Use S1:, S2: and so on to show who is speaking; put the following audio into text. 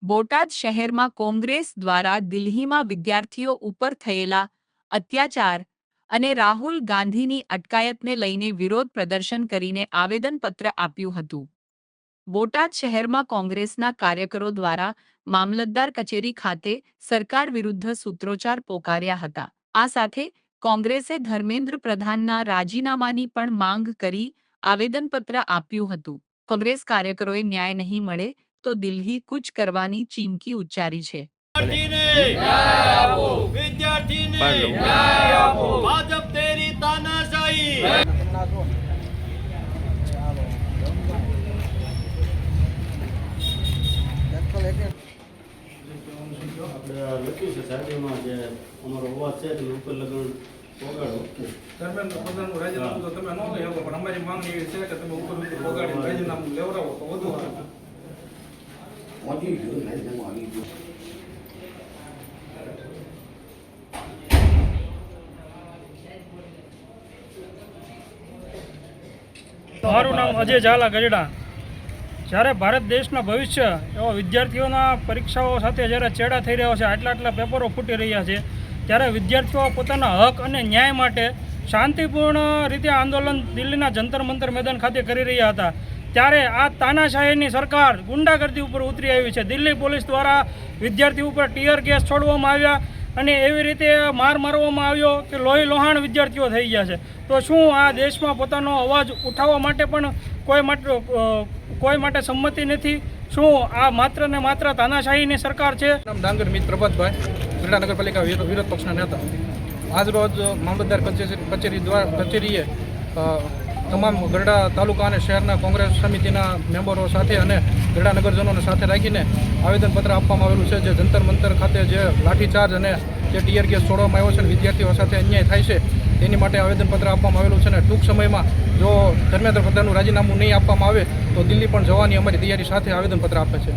S1: બોટાદ શહેરમાં કોંગ્રેસ દ્વારા દિલ્હીમાં વિદ્યાર્થીઓ ઉપર થયેલા અત્યાચાર અને રાહુલ ગાંધીની અટકાયતને લઈને વિરોધ પ્રદર્શન કરીને આવેદનપત્ર આપ્યું હતું. બોટાદ શહેરમાં કોંગ્રેસના કાર્યકરો દ્વારા મામલતદાર કચેરી ખાતે સરકાર વિરુદ્ધ સૂત્રોચ્ચાર પોકાર્યા હતા. આ સાથે કોંગ્રેસે ધર્મેન્દ્ર પ્રધાનના રાજીનામાની પણ માંગ કરી આવેદનપત્ર આપ્યું હતું. કોંગ્રેસ કાર્યકરોએ ન્યાય નહીં મળે તો દિલ્હી કૂચ કરવાની ચીમકી ઉચ્ચારી છે.
S2: भाजप तेरी तानाशाही લખ્યું છે સાહેબમાં જે અમારો અવાજ છે તે ઉપર લગન પોગાડો.
S3: ધર્મેન્દ્ર પ્રધાનનું રાજીનામું તો તમે ન લઈ શકો, પણ અમારી માંગણી એવી છે કે તમે ઉપર પોગાડીને રાજીનામું લેવડાવો તો વધુ સારું.
S4: મારું નામ અજય ઝાલા ગઢડા. જ્યારે ભારત દેશના ભવિષ્ય એવા વિદ્યાર્થીઓના પરીક્ષાઓ સાથે જ્યારે ચેડા થઈ રહ્યો છે, આટલા પેપરો ફૂટી રહ્યા છે, ત્યારે વિદ્યાર્થીઓ પોતાના હક અને ન્યાય માટે શાંતિપૂર્ણ રીતે આંદોલન દિલ્હીના જંતર મંતર મેદાન ખાતે કરી રહ્યા હતા. ત્યારે આ તાનાશાહીની સરકાર ગુંડાગર્દી ઉપર ઉતરી આવી છે. દિલ્હી પોલીસ દ્વારા વિદ્યાર્થી ઉપર ટીયર ગેસ છોડવામાં આવ્યા અને એવી રીતે માર મારવામાં આવ્યો કે લોહી લોહાણ વિદ્યાર્થીઓ થઈ ગયા છે. તો શું આ દેશમાં પોતાનો અવાજ ઉઠાવવા માટે પણ કોઈ માટે સંમતિ નથી? શું આ માત્ર ને માત્ર તાનાશાહીની સરકાર છે?
S3: ડાંગર મિત પ્રભાતભાઈ, ગઢડા નગરપાલિકા વિરોધ પક્ષના નેતા. આજરોજ મામલતદાર કચેરીએ તમામ ગઢડા તાલુકા અને શહેરના કોંગ્રેસ સમિતિના મેમ્બરો સાથે અને ગઢડા નગરજનોને સાથે રાખીને આવેદનપત્ર આપવામાં આવેલું છે. જે જંતર મંતર ખાતે જે લાઠીચાર્જ અને જે ટીયર ગેસ છોડવામાં આવ્યો છે અને વિદ્યાર્થીઓ સાથે અન્યાય થાય છે તેની માટે આવેદનપત્ર આપવામાં આવેલું છે. અને ટૂંક સમયમાં જો ધર્મેન્દ્ર પ્રધાનનું રાજીનામું નહીં આપવામાં આવે તો દિલ્હી પણ જવાની અમારી તૈયારી સાથે આવેદનપત્ર આપે છે.